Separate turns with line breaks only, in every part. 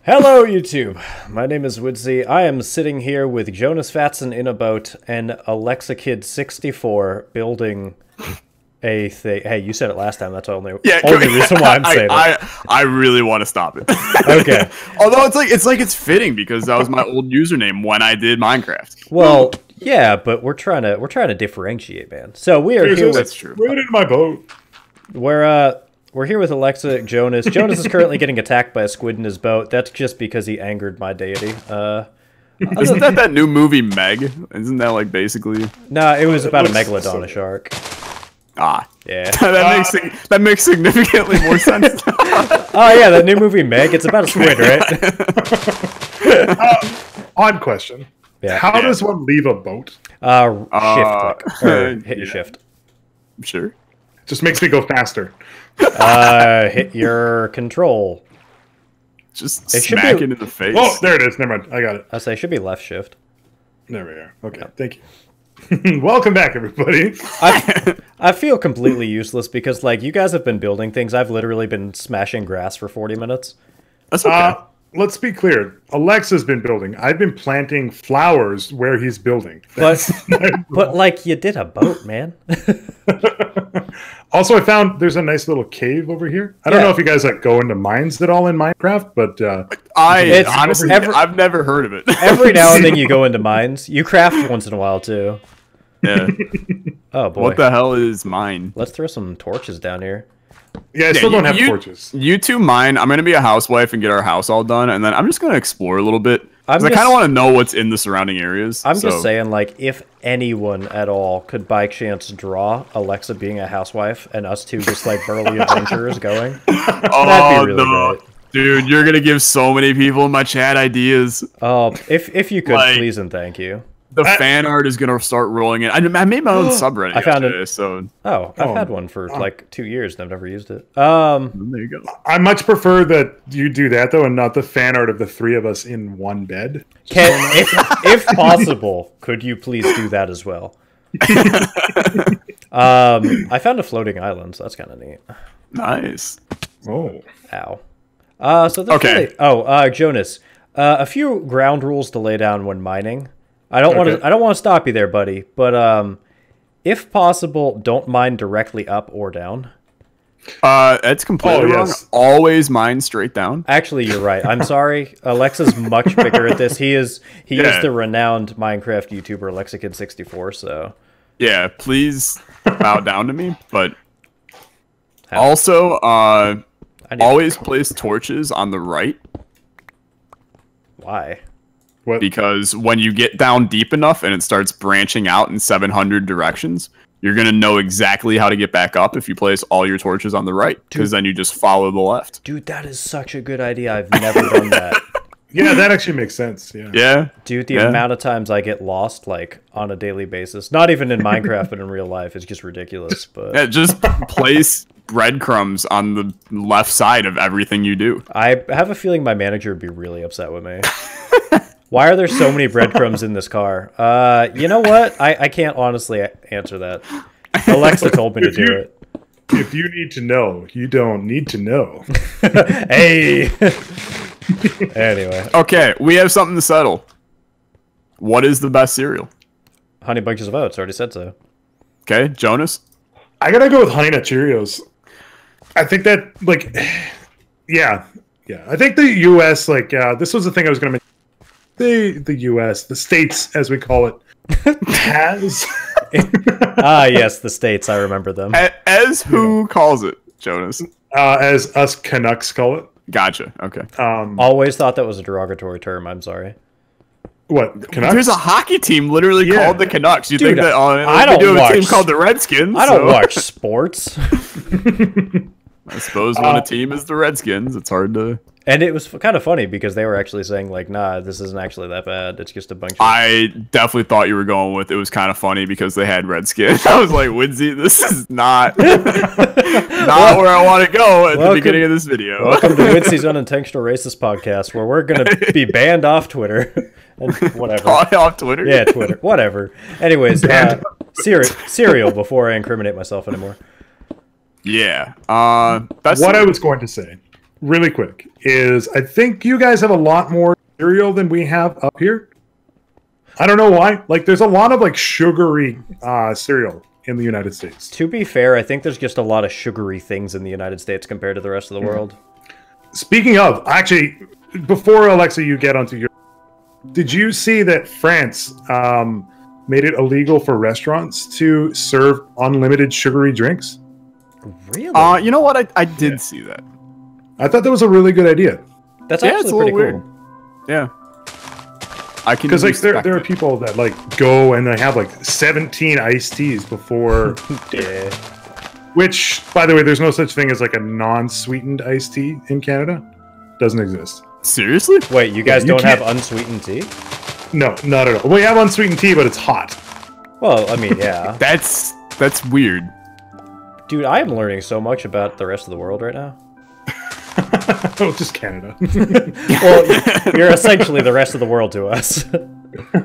Hello, YouTube. My name is Uidsea. I am sitting here with Jonas Fatson in a boat and Alexa Kid 64 building a thing. Hey, you said it last time. That's the only reason why I'm saying it.
I really want to stop it.
Okay.
Although it's fitting because that was my old username when I did Minecraft.
Well, yeah, but we're trying to differentiate, man. So we are here.
That's true.
Right in my boat.
We're here with Alexa, Jonas. Jonas is currently getting attacked by a squid in his boat. That's just because he angered my deity.
Isn't that new movie Meg? Isn't that like basically?
Nah, it was about a megalodon, a shark.
Ah,
yeah.
that makes significantly more sense.
Oh yeah, that new movie Meg. It's about a squid, right?
Odd question.
Yeah.
How does one leave a boat?
Shift click or hit your shift.
Sure.
Just makes me go faster.
Hit your control.
Just smack it in the face.
Oh, there it is. Never mind. I got it.
I say it should be left shift.
There we are. Okay, thank you. Welcome back, everybody.
I feel completely useless because, like, you guys have been building things. I've literally been smashing grass for 40 minutes.
That's okay.
Let's be clear. Alexa's been building. I've been planting flowers where he's building.
But like, you did a boat, man.
Also, I found there's a nice little cave over here. I don't know if you guys like go into mines at all in Minecraft, but
honestly, I've never heard of it.
Every now and then you go into mines. You craft once in a while too.
Yeah.
Oh boy.
What the hell is mine?
Let's throw some torches down here.
Yeah, I still don't have torches.
You two mine. I'm gonna be a housewife and get our house all done, and then I'm just gonna explore a little bit. I kind of want to know what's in the surrounding areas.
I'm just saying, like, if anyone at all could by chance draw Alexa being a housewife and us two just like burly adventurers going, that'd be really great.
Dude, you're gonna give so many people in my chat ideas.
Oh, if you could, please and thank you.
The fan art is gonna start rolling in. I made my own subreddit.
I found
yesterday,
it.
So
I've had one for like 2 years and I've never used it.
there you go.
I much prefer that you do that though, and not the fan art of the three of us in one bed.
If possible, could you please do that as well? I found a floating island, so that's kind of neat.
Nice.
Oh.
Ow. So that's really, Jonas, a few ground rules to lay down when mining. I don't want to stop you there, buddy, but if possible, don't mine directly up or down.
It's completely wrong. Always mine straight down.
Actually, you're right. I'm sorry. Alexa's much bigger at this. He is the renowned Minecraft YouTuber AlexaKid64, so
yeah, please bow down to me, but also always place torches on the right.
Why?
What?
Because when you get down deep enough and it starts branching out in 700 directions, you're going to know exactly how to get back up if you place all your torches on the right, because then you just follow the left.
Dude, that is such a good idea. I've never done that.
Yeah, that actually makes sense. Yeah.
Dude, the amount of times I get lost, like, on a daily basis, not even in Minecraft, but in real life, is just ridiculous. But
yeah, just place breadcrumbs on the left side of everything you do.
I have a feeling my manager would be really upset with me. Why are there so many breadcrumbs in this car? You know what? I can't honestly answer that. Alexa told me to do it.
If you need to know, you don't need to know.
Hey! Anyway.
Okay, we have something to settle. What is the best cereal?
Honey Bunches of Oats, already said so.
Okay, Jonas?
I gotta go with Honey Nut Cheerios. I think that, like, yeah. I think the U.S., like, this was the thing I was gonna mention. The U.S., the States, as we call it, has...
Yes, the States, I remember them.
As who calls it, Jonas?
As us Canucks call it.
Gotcha, okay.
Always thought that was a derogatory term, I'm sorry.
What, Canucks?
There's a hockey team literally called the Canucks. You think that
I don't
do
watch
a team called the Redskins?
I don't watch sports.
I suppose when a team is the Redskins, it's hard to...
And it was kind of funny because they were actually saying, like, nah, this isn't actually that bad. It's just a bunch of...
I definitely thought you were going with it was kind of funny because they had Redskin. I was like, Winsy, this is not where I want to go at the beginning of this video.
Welcome to Winsy's Unintentional Racist Podcast, where we're going to be banned off Twitter. And whatever.
Off Twitter?
Yeah, Twitter. Whatever. Anyways, cereal before I incriminate myself anymore.
Yeah.
What I was going to say. really quick, is I think you guys have a lot more cereal than we have up here. I don't know why. Like, there's a lot of like sugary cereal in the United States.
To be fair, I think there's just a lot of sugary things in the United States compared to the rest of the world.
Speaking of, actually, before Alexa, you get onto your, did you see that France made it illegal for restaurants to serve unlimited sugary drinks?
Really?
You know what? I did see that.
I thought that was a really good idea.
That's actually pretty cool.
Yeah. I can,
because like there are people that like go and they have like 17 iced teas before.
Yeah.
Which, by the way, there's no such thing as like a non-sweetened iced tea in Canada. Doesn't exist.
Seriously?
Wait, you guys don't have unsweetened tea?
No, not at all. We have unsweetened tea, but it's hot.
Well, I mean, yeah.
That's weird.
Dude, I am learning so much about the rest of the world right now.
Oh, just Canada.
Well, you're essentially the rest of the world to us.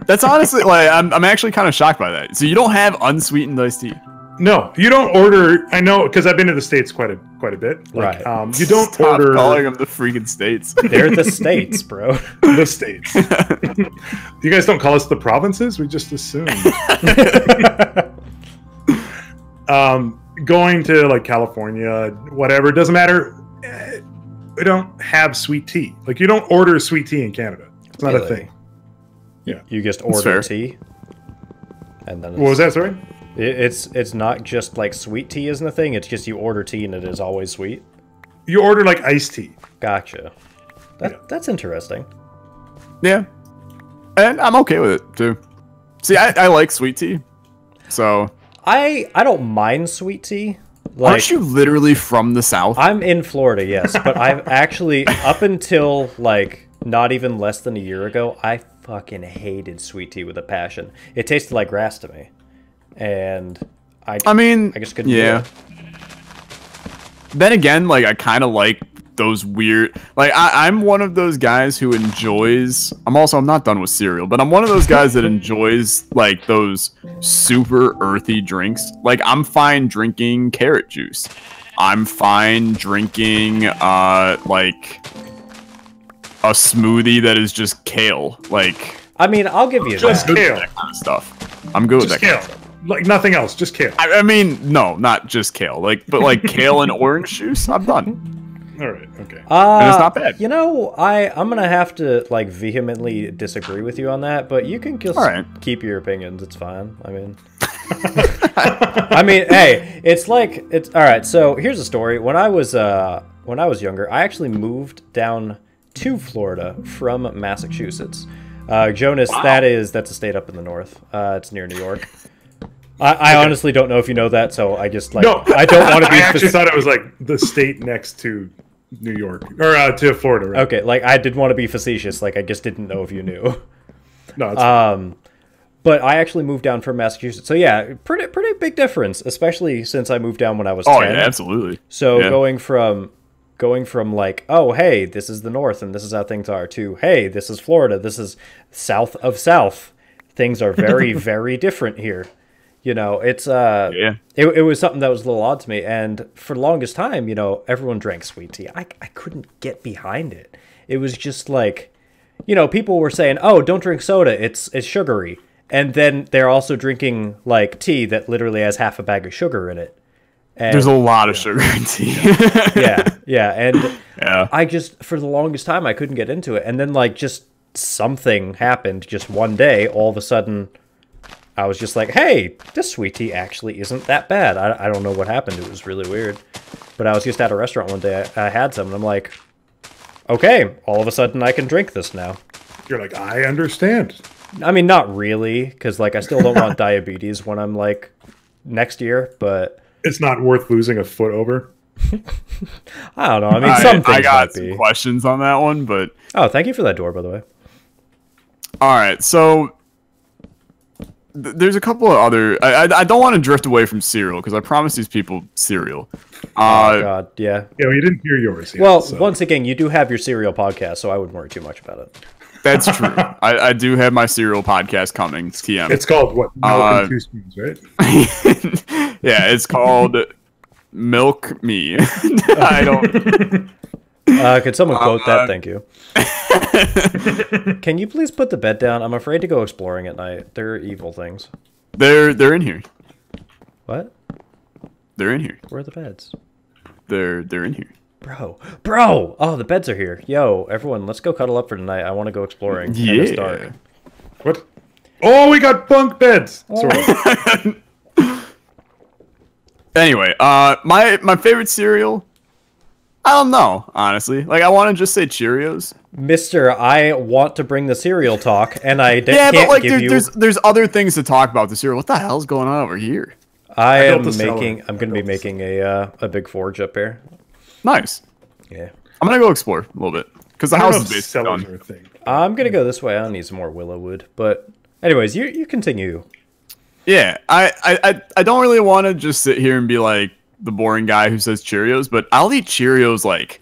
That's honestly, like, I'm actually kind of shocked by that. So you don't have unsweetened iced tea?
No, you don't order. I know, because I've been to the States quite a bit. Like,
right.
You don't
Stop
order.
calling them the freaking States.
They're the States, bro.
The States. You guys don't call us the provinces? We just assume. Going to like California, whatever, doesn't matter. We don't have sweet tea. Like, you don't order sweet tea in Canada. It's not a thing. Yeah,
you just order tea, and then
what was that? Sorry.
It's not just like sweet tea isn't a thing. It's just you order tea and it is always sweet.
You order like iced tea.
Gotcha. That's interesting.
Yeah, and I'm okay with it too. See, I like sweet tea, so
I don't mind sweet tea. Like,
aren't you literally from the South?
I'm in Florida, yes, but I've actually, up until like not even less than a year ago, I fucking hated sweet tea with a passion. It tasted like grass to me, and I just couldn't do it.
Then again, like, I kind of like those weird, like, I'm one of those guys who enjoys, I'm not done with cereal, but I'm one of those guys that enjoys like those super earthy drinks. Like, I'm fine drinking carrot juice. I'm fine drinking like a smoothie that is just kale. Like,
I mean, I'll give you
just kale.
That kind of stuff. I'm good with that kind of stuff.
Like, nothing else, just kale.
I mean, no, not just kale. Like, but like kale and orange juice, I'm done.
All right, okay.
And it's not bad.
You know, I'm gonna have to like vehemently disagree with you on that, but you can just keep your opinions. It's fine. I mean, hey, it's all right. So here's a story. When I was younger, I actually moved down to Florida from Massachusetts. Jonas, wow. That's a state up in the north. It's near New York. I honestly don't know if you know that, so I just like I don't want to be.
I actually thought it was like the state next to New York or to Florida. Right?
Okay, like I didn't want to be facetious. Like I just didn't know if you knew.
No. It's
but I actually moved down from Massachusetts, so yeah, pretty big difference, especially since I moved down when I was 10.
Oh yeah, absolutely.
So going from like, oh hey, this is the north and this is how things are, to hey, this is Florida, this is south of south. Things are very very different here. You know, it's it was something that was a little odd to me, and for the longest time, you know, everyone drank sweet tea. I couldn't get behind it. It was just like, you know, people were saying, "Oh, don't drink soda. It's sugary," and then they're also drinking like tea that literally has half a bag of sugar in it. And,
there's a lot of sugar in tea.
and I just for the longest time I couldn't get into it, and then like just something happened. Just one day, all of a sudden, I was just like, hey, this sweet tea actually isn't that bad. I don't know what happened. It was really weird. But I was just at a restaurant one day. I had some, and I'm like, okay, all of a sudden I can drink this now.
You're like, I understand.
I mean, not really, because like I still don't want diabetes when I'm like next year, but...
It's not worth losing a foot over.
I don't know. I mean, some things
I got
might be.
some questions on that one, but...
Oh, thank you for that door, by the way.
All right, so... There's a couple of other... I don't want to drift away from cereal, because I promised these people cereal.
Oh, God, yeah.
Yeah, well, you didn't hear yours yet.
Well, once again, you do have your cereal podcast, so I wouldn't worry too much about it.
That's true. I do have my cereal podcast coming. It's TM.
It's called, what, Milk and Two Spoons, right?
Yeah, it's called Milk Me. I don't...
Could someone quote that? Thank you. Can you please put the bed down? I'm afraid to go exploring at night. They're evil things.
They're in here.
What?
They're in here.
Where are the beds?
They're in here.
Bro! Oh, the beds are here. Yo, everyone, let's go cuddle up for tonight. I want to go exploring.
Yeah.
And it's dark.
What? Oh, we got bunk beds. Sort of.
Anyway, my favorite cereal. I don't know, honestly. Like, I want to just say Cheerios.
Mister, I want to bring the cereal talk, and I
Yeah,
can't
but like,
give you...
there's other things to talk about the cereal. What the hell's going on over here?
I'm going to be making a big forge up here.
Nice.
Yeah.
I'm gonna go explore a little bit because the house is basically done.
I'm gonna go this way. I don't need some more willow wood, but anyways, you continue.
Yeah, I don't really want to just sit here and be like the boring guy who says Cheerios, but I'll eat Cheerios like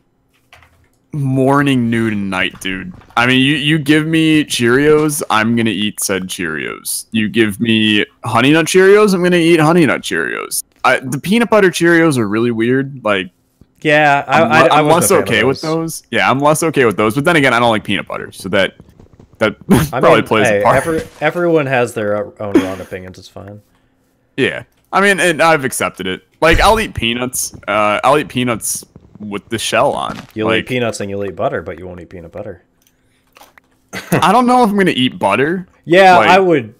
morning, noon, and night, dude. I mean, you give me Cheerios, I'm gonna eat said Cheerios. You give me Honey Nut Cheerios, I'm gonna eat Honey Nut Cheerios. The peanut butter Cheerios are really weird. Like,
yeah,
I'm less okay with those. Yeah, I'm less okay with those. But then again, I don't like peanut butter, so that probably plays a part.
Everyone has their own wrong opinions. It's fine.
Yeah, I mean, and I've accepted it. Like, I'll eat peanuts. I'll eat peanuts with the shell on.
You'll eat peanuts and you'll eat butter, but you won't eat peanut butter.
I don't know if I'm gonna eat butter.
Yeah, like, I would.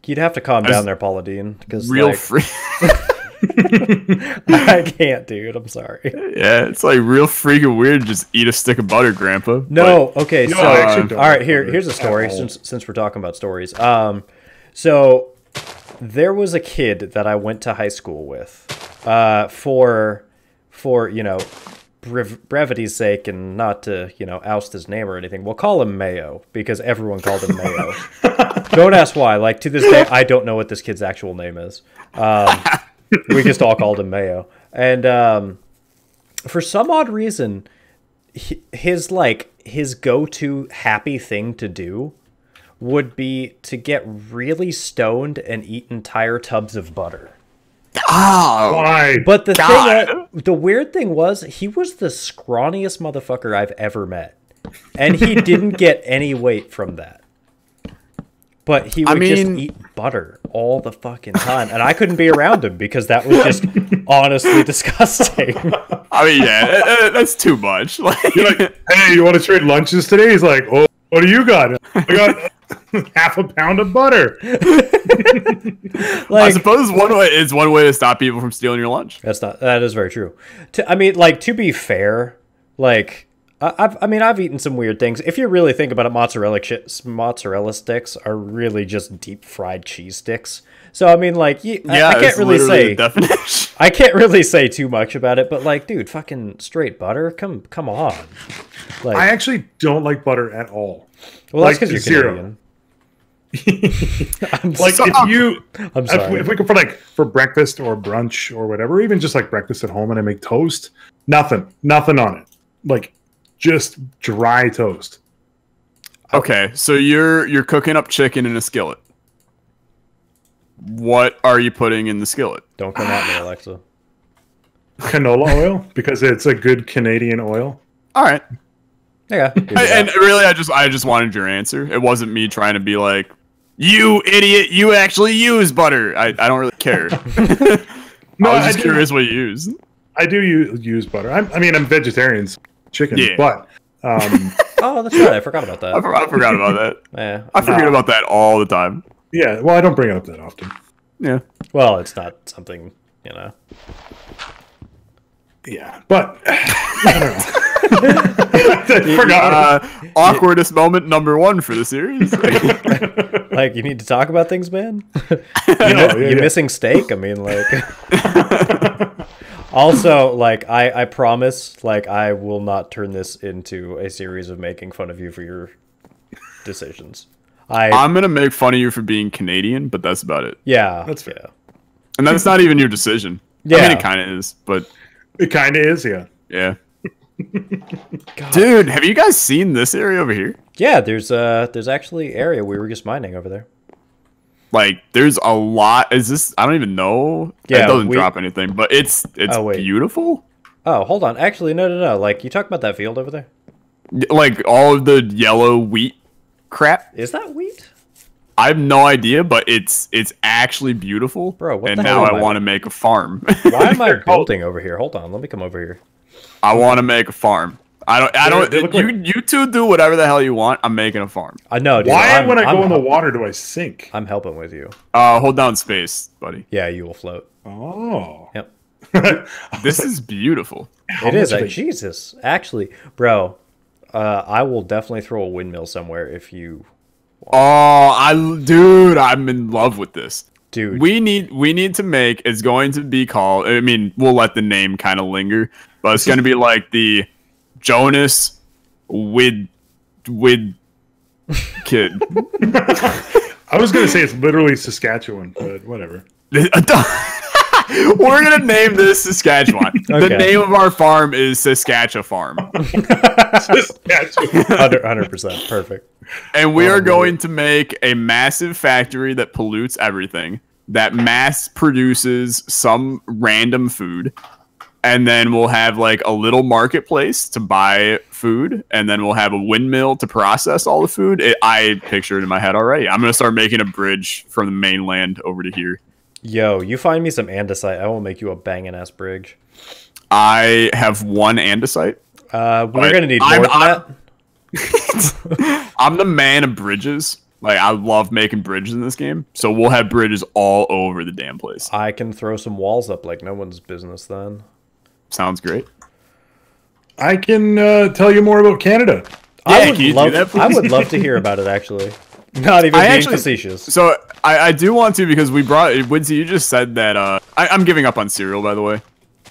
You'd have to calm down there, Paula Dean, because
real free.
I can't, dude. I'm sorry.
Yeah, it's like real freaking weird. Just eat a stick of butter, Grandpa.
No, but, okay. So, all right. Here's a story. Since we're talking about stories, so there was a kid that I went to high school with, for brevity's sake, and not to oust his name or anything. We'll call him Mayo because everyone called him Mayo. Don't ask why. Like, to this day, I don't know what this kid's actual name is. We just all called him Mayo. And for some odd reason, his go-to happy thing to do would be to get really stoned and eat entire tubs of butter.
Oh,
why?
But the weird thing was, he was the scrawniest motherfucker I've ever met. And he didn't get any weight from that. But he would just eat butter all the fucking time. And I couldn't be around him because that was just honestly disgusting.
I mean, yeah, that's too much. Like,
you're like, hey, you want to trade lunches today? He's like, oh, what do you got? I got half a pound of butter.
I suppose one way to stop people from stealing your lunch.
That is very true. To be fair, like, I've eaten some weird things. If you really think about it, mozzarella sticks are really just deep fried cheese sticks. So I mean, like, I can't really say
definition.
I can't really say too much about it, but like, dude, fucking straight butter, come on. Like,
I actually don't like butter at all.
Well, that's because you're Canadian.
I'm sorry. If we go for breakfast or brunch or whatever, even just like breakfast at home, and I make toast, nothing on it. Like, just dry toast.
Okay, so you're cooking up chicken in a skillet. What are you putting in the skillet?
Don't come at me, Alexa.
Canola oil, because it's a good Canadian oil.
All right.
Yeah.
And really, I just wanted your answer. It wasn't me trying to be like, you idiot, you actually use butter. I don't really care. No, I was just curious what you use.
I do use butter. I'm vegetarian, so chicken,
yeah.
But
oh, that's right. I forgot about that.
I forgot about that.
Yeah.
I forget about that all the time.
Yeah, well, I don't bring it up that often.
Yeah.
Well, it's not something,
Yeah, but I don't know. Forgot.
Awkwardest moment number 1 for the series.
Like, you need to talk about things, man. You're missing steak. I mean, like. Also, like, I promise, like, I will not turn this into a series of making fun of you for your decisions.
I'm gonna make fun of you for being Canadian, but that's about it.
Yeah,
that's fair.
Yeah.
And that's not even your decision.
Yeah,
I mean, it kind of is, but
it kind of is. Yeah.
Yeah. Dude, have you guys seen this area over here?
Yeah, there's actually area we were just mining over there.
Like, there's a lot. Is this? I don't even know.
Yeah,
it doesn't drop anything, but it's beautiful.
Oh, hold on. Actually, no. Like, you talking about that field over there?
Like all of the yellow wheat crap.
Is that wheat?
I have no idea, but it's actually beautiful.
Bro, what
and
the
now
hell
I want to make a farm.
Why am I building over here? Hold on, let me come over here.
I want to make a farm. You two do whatever the hell you want. I'm making a farm.
I know, dude.
Why, when I go in the water, do I sink?
I'm helping with you.
Hold down space, buddy.
Yeah, you will float.
Oh.
Yep.
This is beautiful.
It is. Jesus. Actually, bro, I will definitely throw a windmill somewhere if you...
Dude, I'm in love with this.
Dude.
We need to make, it's going to be called, I mean, we'll let the name kind of linger, but it's going to be like the Jonas with kid.
I was going to say it's literally Saskatchewan, but whatever.
We're going to name this Saskatchewan.
Okay.
The name of our farm is Saskatchafarm.
100%. Perfect.
And we are going to make a massive factory that pollutes everything, that mass produces some random food, and then we'll have like a little marketplace to buy food, and then we'll have a windmill to process all the food. I picture it in my head already. I'm going to start making a bridge from the mainland over to here.
Yo, you find me some andesite, I will make you a banging ass bridge.
I have one andesite.
We're going to need more than that.
I'm the man of bridges. Like, I love making bridges in this game. So we'll have bridges all over the damn place.
I can throw some walls up like no one's business then.
Sounds great.
I can tell you more about Canada.
I would love to hear about it, actually. Not even being facetious.
So I do want to, because we brought Woodsy, you just said that I'm giving up on cereal, by the way.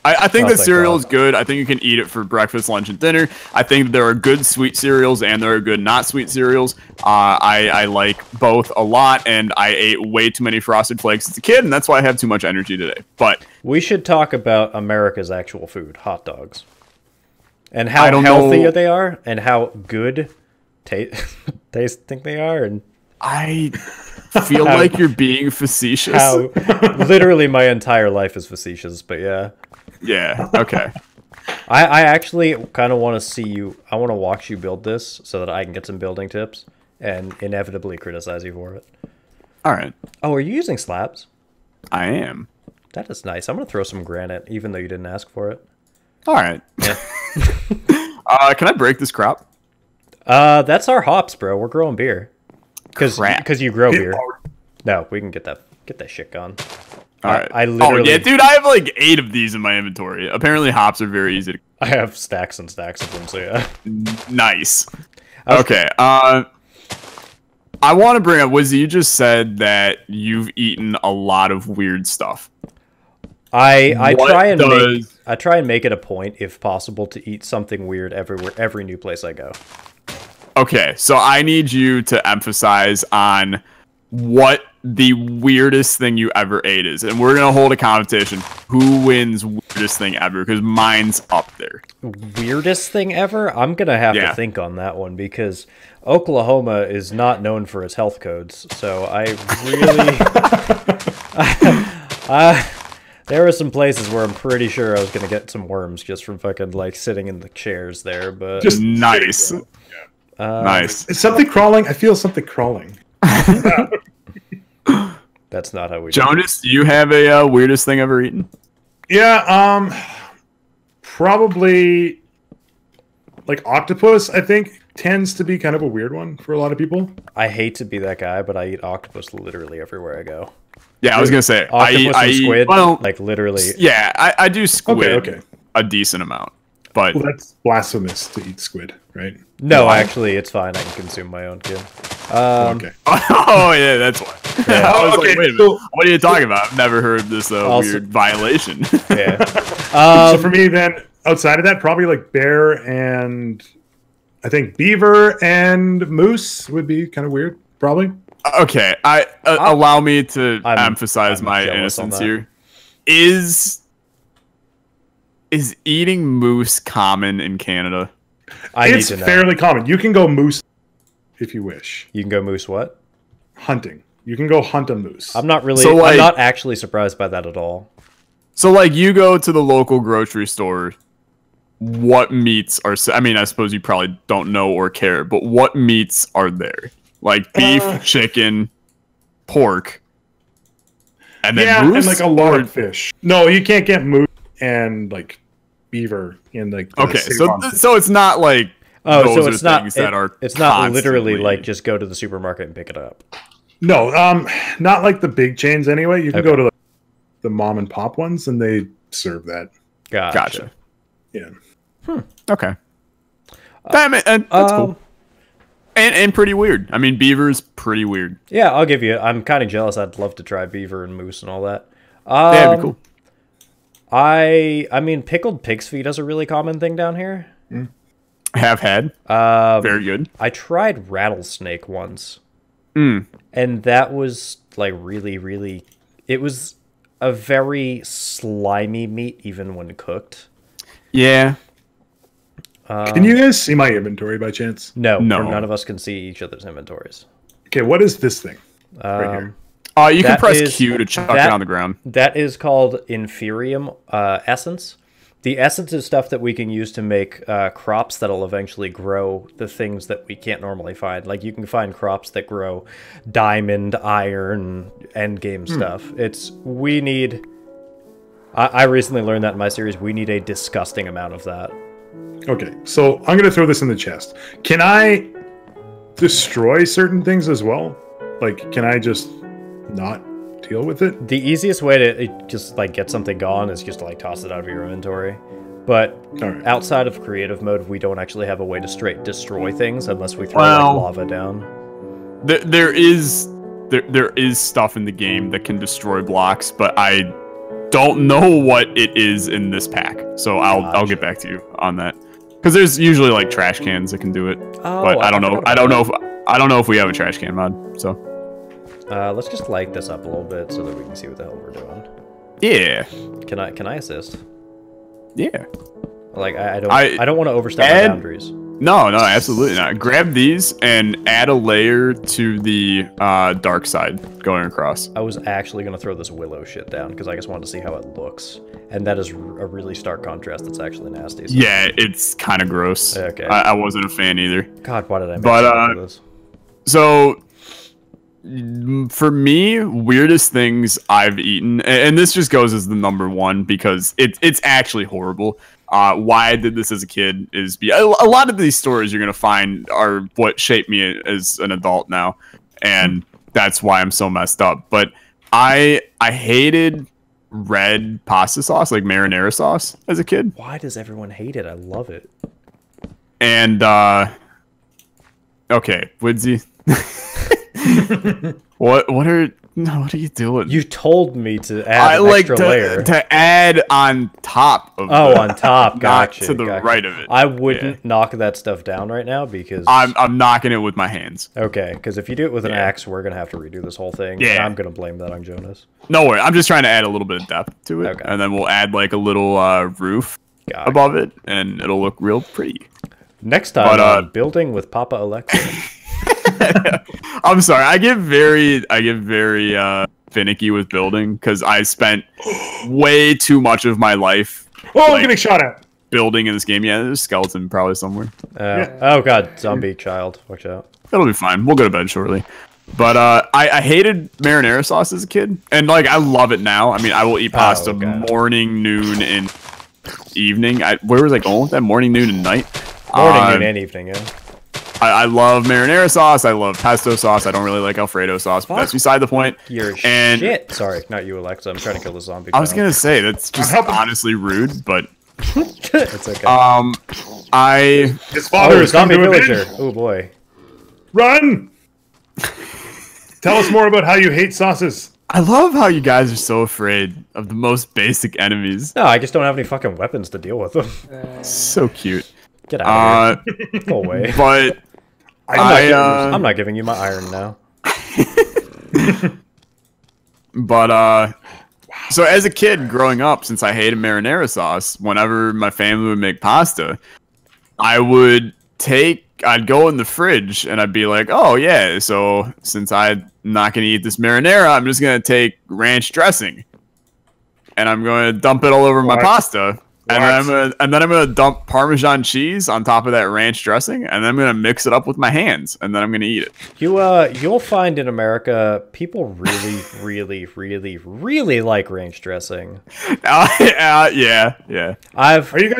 I think that cereal is good. I think you can eat it for breakfast, lunch, and dinner. I think there are good sweet cereals and there are good not sweet cereals. I like both a lot, and I ate way too many Frosted Flakes as a kid, and that's why I have too much energy today. But
we should talk about America's actual food, hot dogs, and how healthy they are, and how good tasting they are, and
I feel like you're being facetious.
How literally my entire life is facetious, but yeah.
Yeah, okay.
I actually kind of want to see you. I want to watch you build this so that I can get some building tips and inevitably criticize you for it.
All right.
Oh, are you using slabs?
I am.
That is nice. I'm going to throw some granite, even though you didn't ask for it.
All right.
Yeah.
Can I break this crop?
That's our hops, bro. We're growing beer. Because you grow beer. No, we can get that shit gone.
All right.
I literally...
Oh, yeah, dude, I have like 8 of these in my inventory. Apparently hops are very easy to...
I have stacks and stacks of them, so yeah.
Nice. Okay. I want to bring up, Wizzy, you just said that you've eaten a lot of weird stuff.
I try and make it a point, if possible, to eat something weird every new place I go.
Okay, so I need you to emphasize on what the weirdest thing you ever ate is. And we're going to hold a competition. Who wins weirdest thing ever? Because mine's up there.
Weirdest thing ever? I'm going to have to think on that one, because Oklahoma is not known for its health codes. So I really... there are some places where I'm pretty sure I was going to get some worms just from fucking, like, sitting in the chairs there, but...
Just nice. Nice.
Is something crawling? I feel something crawling.
That's not how we
Jonas, do you have a weirdest thing ever eaten?
Yeah, probably like octopus, I think, tends to be kind of a weird one for a lot of people.
I hate to be that guy, but I eat octopus literally everywhere I go.
Yeah, I was going to say.
Octopus and squid, well, like literally.
Yeah, I do squid
okay.
a decent amount. But
well, that's blasphemous to eat squid, right?
No, actually, it's fine. I can consume my own, kid.
Okay.
Oh, yeah, that's why. Yeah. I was like, wait a minute. What are you talking about? I've never heard this weird violation.
Yeah.
So for me, then, outside of that, probably like bear and I think beaver and moose would be kind of weird, probably.
Okay. Allow me to emphasize my innocence here. Is eating moose common in Canada?
It's fairly common. You can go moose if you wish.
You can go moose what?
Hunting. You can go hunt a moose.
I'm not really... So, I'm not actually surprised by that at all.
So, like, you go to the local grocery store what meats are. I mean, I suppose you probably don't know or care, but what meats are there? Like beef, chicken, pork, and then moose,
and like a lot of fish. No, you can't get moose and like beaver in like.
Okay, so it's not like
so it's not
things that are.
It's not literally like just go to the supermarket and pick it up.
No, not like the big chains anyway. You can go to like, the mom and pop ones, and they serve that.
Gotcha.
Yeah.
Okay. That's cool. And pretty weird. I mean, beaver's pretty weird.
Yeah, I'll give you. I'm kind of jealous. I'd love to try beaver and moose and all that.
Yeah, it'd be cool.
I mean, pickled pig's feet is a really common thing down here.
Have had. Very good.
I tried rattlesnake once.
Mm.
And that was like really, really... It was a very slimy meat even when cooked.
Yeah.
Can you guys see my inventory by chance?
No. None of us can see each other's inventories.
Okay, what is this thing? Right here.
You can press Q to chuck it on the ground.
That is called Inferium Essence. The essence is stuff that we can use to make crops that'll eventually grow the things that we can't normally find. Like, you can find crops that grow diamond, iron, endgame stuff. We need... I recently learned that in my series, we need a disgusting amount of that.
Okay, so I'm going to throw this in the chest. Can I destroy certain things as well? Like, can I just not deal with it?
The easiest way to just, like, get something gone is just to, like, toss it out of your inventory. But outside of creative mode, we don't actually have a way to straight destroy things unless we throw, like, lava down.
There is stuff in the game that can destroy blocks, but I don't know what it is in this pack. So I'll get back to you on that. Because there's usually like trash cans that can do it, but I don't know. I don't know if we have a trash can mod. So
let's just light this up a little bit so that we can see what the hell we're doing.
Yeah.
Can I assist?
Yeah.
Like I don't want to overstep my boundaries.
No, absolutely not. Grab these and add a layer to the dark side going across.
I was actually going to throw this willow shit down because I just wanted to see how it looks. And that is a really stark contrast that's actually nasty. So.
Yeah, it's kind of gross.
Okay.
I wasn't a fan either.
God, why did I make this?
So, for me, weirdest things I've eaten, and this just goes as the #1 because it's actually horrible. Why I did this as a kid is a lot of these stories you're going to find are what shaped me as an adult now. And that's why I'm so messed up. But I hated red pasta sauce, like marinara sauce, as a kid.
Why does everyone hate it? I love it.
And, okay, Woodsy. What are you doing?
You told me to add an extra layer.
To add on top of
on top, gotcha.
To the right of it.
I wouldn't knock that stuff down right now because...
I'm knocking it with my hands.
Okay, because if you do it with an axe, we're going to have to redo this whole thing. Yeah. And I'm going to blame that on Jonas.
No worry, I'm just trying to add a little bit of depth to it. Okay. And then we'll add like a little roof above it, and it'll look real pretty.
Next time on Building with Papa Alexa.
I'm sorry. I get very finicky with building because I spent way too much of my life.
I'm getting shot at.
Building in this game. Yeah, there's a skeleton probably somewhere.
Oh god, zombie child. Watch out.
It'll be fine. We'll go to bed shortly. But I hated marinara sauce as a kid, and like I love it now. I mean, I will eat pasta morning, noon, and evening. Where was I going with that? Morning, noon, and night.
Morning, noon, and evening. Yeah.
I love marinara sauce. I love pesto sauce. I don't really like Alfredo sauce, but that's beside the point.
Shit. Sorry, not you, Alexa. I'm trying to kill the zombie.
I was gonna say that's just honestly rude, but
it's okay.
His father is
zombie villager. Oh boy,
run! Tell us more about how you hate sauces.
I love how you guys are so afraid of the most basic enemies.
No, I just don't have any fucking weapons to deal with them.
So cute.
Get out of here. Go away.
But
I'm not giving you my iron now.
But so as a kid growing up, since I hated marinara sauce, whenever my family would make pasta, I'd go in the fridge and I'd be like, oh yeah, so since I'm not gonna eat this marinara, I'm just gonna take ranch dressing and I'm gonna dump it all over my pasta. And then I'm gonna dump Parmesan cheese on top of that ranch dressing, and then I'm gonna mix it up with my hands, and then I'm gonna eat it.
You'll find in America people really, really, really, really like ranch dressing.
Yeah.
Are you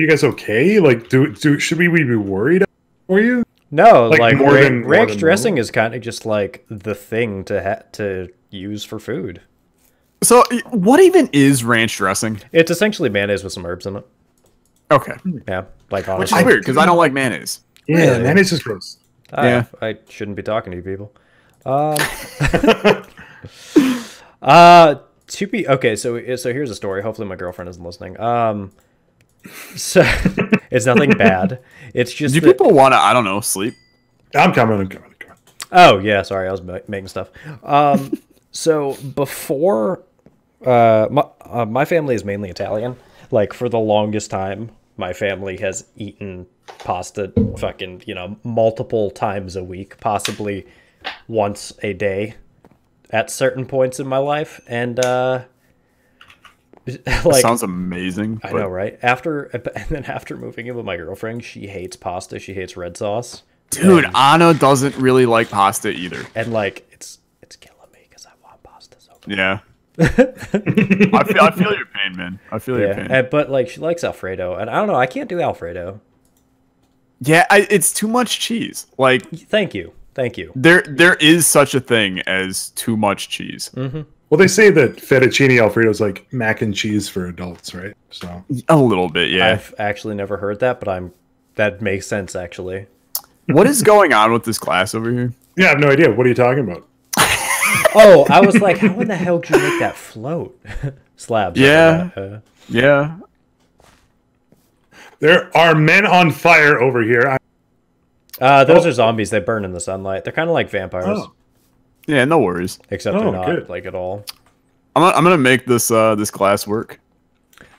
guys okay? Like, should we be worried for you?
No, like ranch dressing is kind of just like the thing to use for food.
So, what even is ranch dressing?
It's essentially mayonnaise with some herbs in it.
Okay.
Yeah, like honestly.
Which is weird because I don't like mayonnaise.
Yeah, really? Mayonnaise is gross.
Yeah, I shouldn't be talking to you people. Okay, so here's a story. Hopefully my girlfriend isn't listening. So it's nothing bad. It's just
people want to, I don't know, sleep?
I'm coming.
Oh yeah, sorry, I was making stuff. So before, my family is mainly Italian. Like for the longest time, my family has eaten pasta fucking, multiple times a week, possibly once a day at certain points in my life. And like,
sounds amazing.
I know, right? And then after moving in with my girlfriend, she hates pasta. She hates red sauce.
Dude, Anna doesn't really like pasta either.
And like, it's killing me because I want pasta so bad.
Yeah. I feel your pain, man. I feel your pain.
But like, she likes Alfredo, and I don't know. I can't do Alfredo.
Yeah, it's too much cheese. Like,
thank you.
There is such a thing as too much cheese.
Mm-hmm.
Well, they say that fettuccine Alfredo is like mac and cheese for adults, right? So
a little bit, yeah.
I've actually never heard that, but that makes sense actually.
What is going on with this class over here?
Yeah, I have no idea. What are you talking about?
Oh, I was like, how in the hell did you make that float? Slabs.
Yeah. Yeah.
There are men on fire over here.
Those are zombies. They burn in the sunlight. They're kind of like vampires.
Oh. Yeah, no worries.
Except they're not like at all.
I'm gonna make this this class work.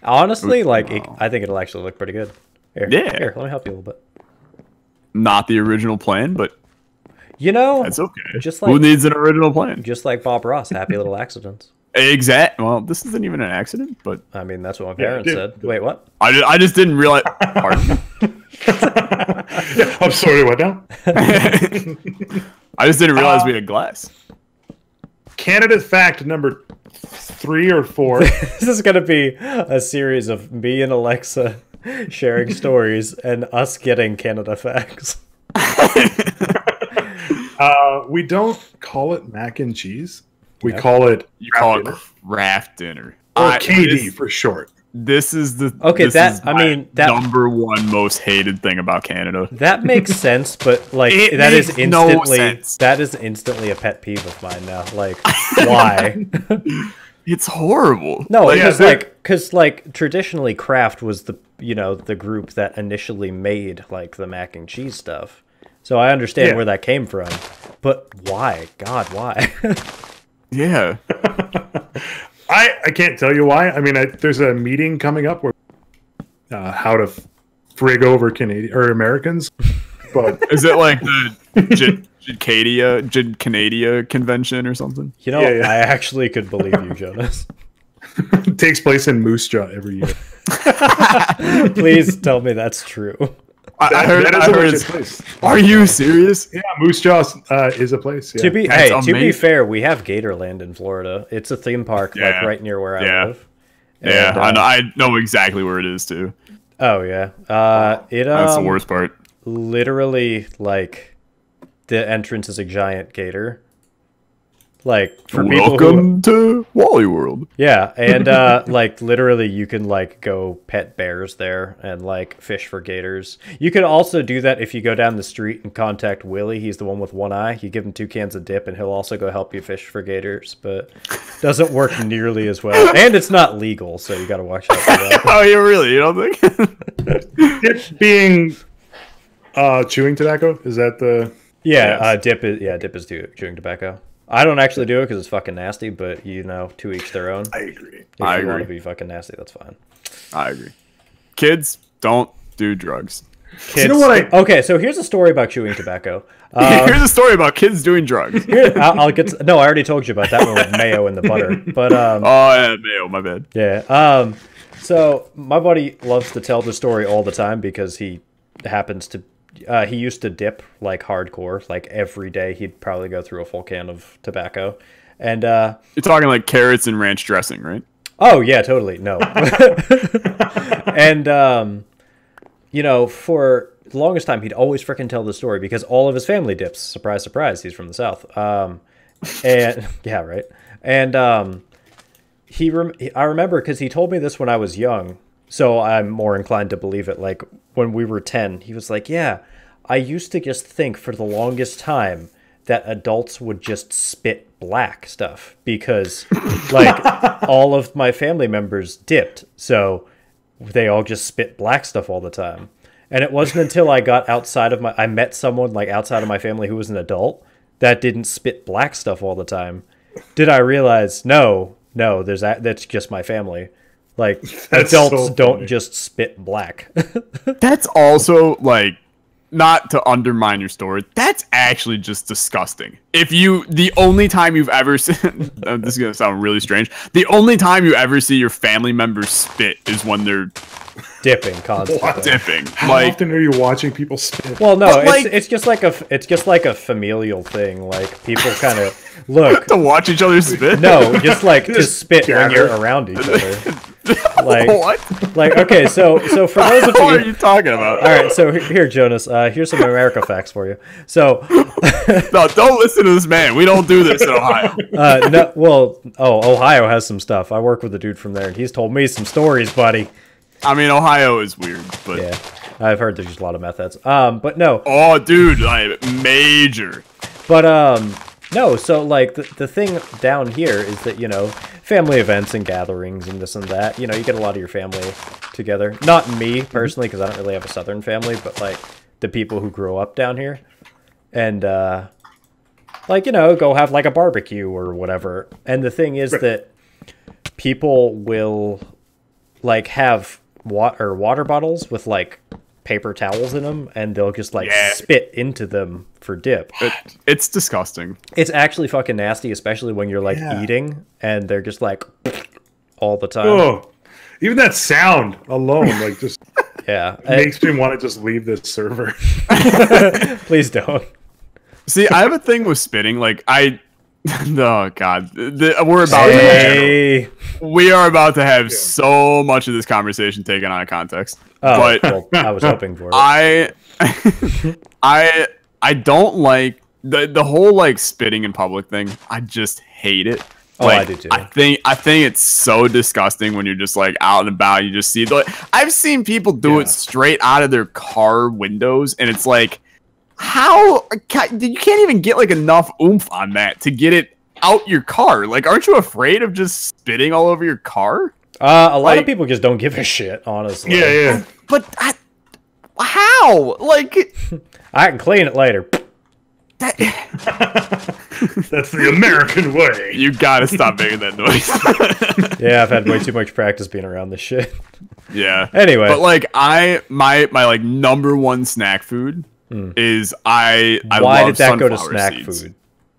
Honestly, I think it'll actually look pretty good. Here, let me help you a little bit.
Not the original plan, but that's okay.
Just like,
who needs an original plan?
Just like Bob Ross, happy little accidents.
Well, this isn't even an accident, but
I mean that's what my parents said. Wait, what?
I just didn't realize. Pardon?
I'm sorry. What now?
I just didn't realize we had glass.
Candidate fact number 3 or 4.
This is gonna be a series of me and Alexa sharing stories and us getting Canada facts.
We don't call it mac and cheese. We call it
craft dinner.
Or KD for short.
This is the number one most hated thing about Canada.
That makes sense, but like that is instantly a pet peeve of mine now. Like, why?
It's horrible.
No, because traditionally Kraft was the group that initially made like the mac and cheese stuff. So I understand where that came from, but why? God, why?
Yeah.
I can't tell you why. I mean, there's a meeting coming up where how to frig over Canadian or Americans. But
is it like the Canada convention or something?
I actually could believe you, Jonas.
It takes place in Moose Jaw every year.
Please tell me that's true.
I heard it's a place. Are you serious?
Yeah, Moose Jaw is a place. Yeah.
To be fair, we have Gatorland in Florida. It's a theme park right near where I live.
And, I know exactly where it is too.
Oh yeah.
That's the worst part.
Literally, like the entrance is a giant gator. Like for
Welcome to Wally World.
Yeah, and like literally you can like go pet bears there and like fish for gators. You could also do that if you go down the street and contact Willie. He's the one with one eye. You give him 2 cans of dip and he'll also go help you fish for gators, but doesn't work nearly as well. And it's not legal, so you got to watch out for that.
Oh, you don't think?
Dip being chewing tobacco? Is that the
dip is chewing tobacco. I don't actually do it because it's fucking nasty, but to each their own.
I agree.
If you want to be fucking nasty, that's fine.
I agree. Kids, don't do drugs.
Kids. You know what okay, so here's a story about chewing tobacco.
Here's a story about kids doing drugs.
I'll get to, no, I already told you about that one with mayo and the butter. But
oh yeah, mayo, my bad.
Yeah. So my buddy loves to tell the story all the time because he happens to he used to dip like hardcore, like every day he'd probably go through a full can of tobacco. And you're
talking like carrots and ranch dressing, right?
Oh yeah, totally. No. And you know, for the longest time he'd always freaking tell the story because all of his family dips. Surprise, surprise, he's from the South. And yeah, right. And I remember because he told me this when I was young, so I'm more inclined to believe it. Like when we were 10, he was like, yeah, I used to just think for the longest time that adults would just spit black stuff because like all of my family members dipped. So they all just spit black stuff all the time. And it wasn't until I got I met someone like outside of my family who was an adult that didn't spit black stuff all the time. Did I realize, no, that's just my family. Like adults don't just spit black.
That's also like, not to undermine your story, that's actually just disgusting. The only time you've ever seen, this is going to sound really strange, the only time you ever see your family members spit is when they're
dipping constantly.
Dipping.
How often are you watching people spit?
Well, no, it's just like a familial thing. Like people kind of look
to watch each other spit.
No, just like to spit when you're around each other. Like what? Like okay, so for those of you,
what are you talking about?
All right, so here, Jonas, here's some America facts for you. So
no, don't listen to this man. We don't do this in Ohio.
No, well, Ohio has some stuff. I work with a dude from there, and he's told me some stories, buddy.
I mean, Ohio is weird, but
yeah, I've heard there's a lot of meth heads. But no.
Oh, dude, like major.
But no. So like the thing down here is that family events and gatherings and this and that. You get a lot of your family together. Not me personally, because I don't really have a Southern family, but like the people who grew up down here, and like go have like a barbecue or whatever. And the thing is that people will like have water bottles with like paper towels in them, and they'll just like spit into them for dip.
It's disgusting.
It's actually fucking nasty, especially when you're like eating and they're just like all the time.
Oh, even that sound alone, like just makes me want to just leave this server.
Please don't.
See, I have a thing with spitting. Like oh god, we are about to have so much of this conversation taken out of context.
Oh, but well, I was hoping for
it. I don't like the whole like spitting in public thing. I just hate it.
Oh, I do too.
I think it's so disgusting when you're just like out and about. You just see I've seen people do it straight out of their car windows, and it's like, how you can't even get like enough oomph on that to get it out your car. Like, aren't you afraid of just spitting all over your car?
A lot of people just don't give a shit, honestly.
Yeah.
But how? Like,
I can clean it later.
That's the American way.
You gotta stop making that noise.
Yeah, I've had way too much practice being around this shit.
Yeah.
Anyway,
but like my like number one snack food is I
why
love
did that go to
sunflower
snack
seeds.
food?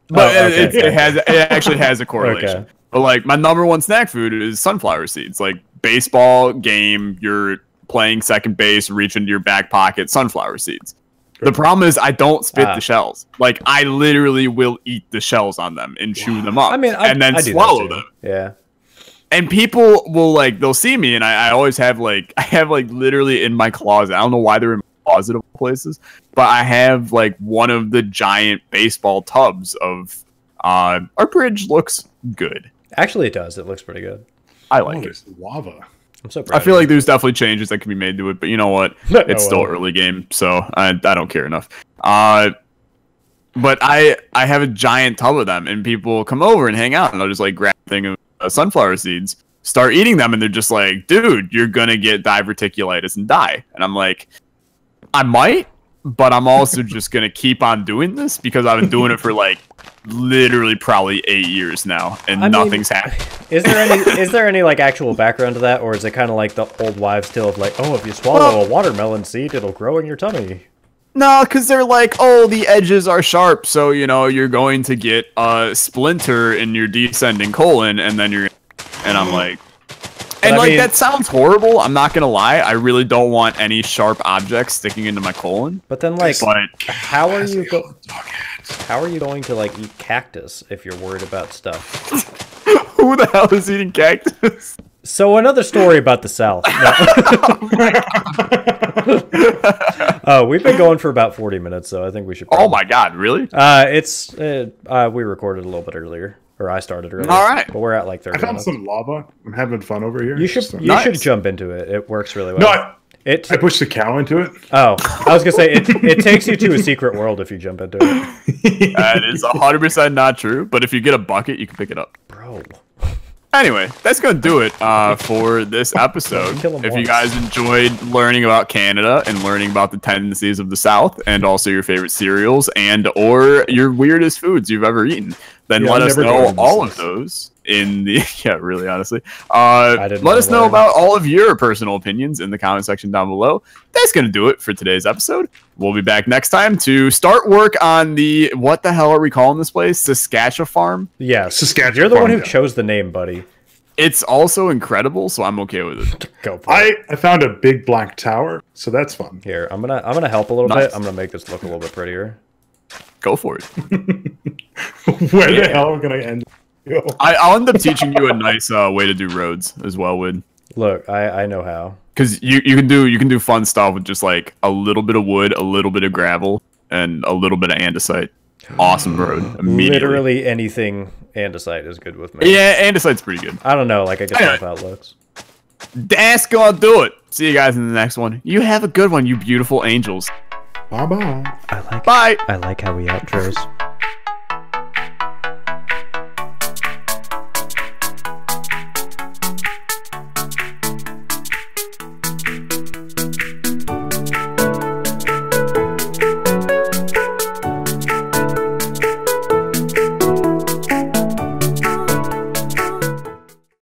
But it actually has a correlation. Okay. But like my number one snack food is sunflower seeds. Like baseball game, you're playing second base, reach into your back pocket, sunflower seeds. The problem is I don't spit the shells. Like I literally will eat the shells on them and chew them up.
I mean,
and then swallow them.
Yeah.
And people will like they'll see me, and I always have like literally in my closet. I don't know why they're in my closet of places, but I have like one of the giant baseball tubs of our bridge looks good.
Actually, it does. It looks pretty good.
I like it.
Lava.
I'm so proud.
I feel like there's definitely changes that can be made to it, but you know what? It's still early game, so I don't care enough. But I have a giant tub of them, and people come over and hang out, and I'll just like grab a thing of sunflower seeds, start eating them, and they're just like, dude, you're gonna get diverticulitis and die. And I'm like, I might, but I'm also just gonna keep on doing this because I've been doing it for like literally probably 8 years now, and nothing's happened.
Is there any like actual background to that, or is it kind of like the old wives' tale of like, oh, if you swallow a watermelon seed, it'll grow in your tummy?
No, because they're like, oh, the edges are sharp, so you know you're going to get a splinter in your descending colon, and then you're, and I'm like. And, like, that sounds horrible. I'm not going to lie. I really don't want any sharp objects sticking into my colon.
But then, like, how are you going to, like, eat cactus if you're worried about stuff?
Who the hell is eating cactus?
So, another story about the South. No. We've been going for about 40 minutes, so I think we should probably...
Oh, my God. Really?
We recorded a little bit earlier. Or I started earlier.
All right.
But we're at like 30
I found
minutes.
some lava. I'm having fun over here.
You should should jump into it. It works really well.
No, I pushed the cow into it.
Oh, I was going to say, it takes you to a secret world if you jump into it.
That is 100% not true. But if you get a bucket, you can pick it up.
Bro.
Anyway, that's going to do it for this episode. If you guys enjoyed learning about Canada and learning about the tendencies of the South and also your favorite cereals and or your weirdest foods you've ever eaten, then let us know all of those in the... Yeah, really, honestly. Let us know about all of your personal opinions in the comment section down below. That's going to do it for today's episode. We'll be back next time to start work on the... What the hell are we calling this place? Saskatchafarm?
Yeah,
Saskatchafarm.
You're the one who chose the name, buddy.
It's also incredible, so I'm okay with it.
Go for it.
I found a big black tower, so that's fun.
Here, I'm gonna help a little bit. I'm gonna make this look a little bit prettier.
Go for it.
Where the hell are we gonna end?
I'll end up teaching you a nice way to do roads as well, Wood.
Look, I know how.
Because you can do fun stuff with just like a little bit of wood, a little bit of gravel, and a little bit of andesite. Awesome road.
Literally anything andesite is good with me.
Yeah, andesite's pretty good.
I don't know, like I guess that's how it looks.
That's gonna do it. See you guys in the next one. You have a good one, you beautiful angels.
Bye bye.
Bye.
I like how we outros.